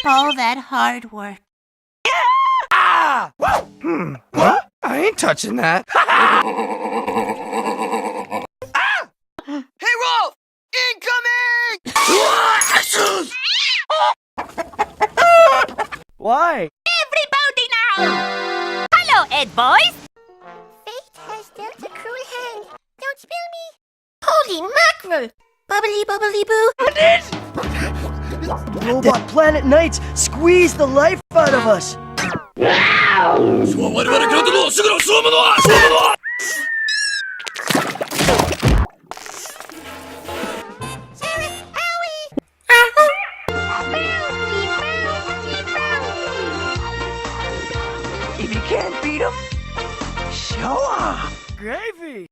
All that hard work. Ah! What? I ain't touching that. Ah! Hey, Rolf! Incoming! Why? Everybody now! Hello, Ed boys! Fate has dealt a cruel hand. Don't spill me. Holy mackerel! Bubbly, bubbly boo. Robot Planet Knights squeeze the life out of us! If you can't beat them, show off! Gravy!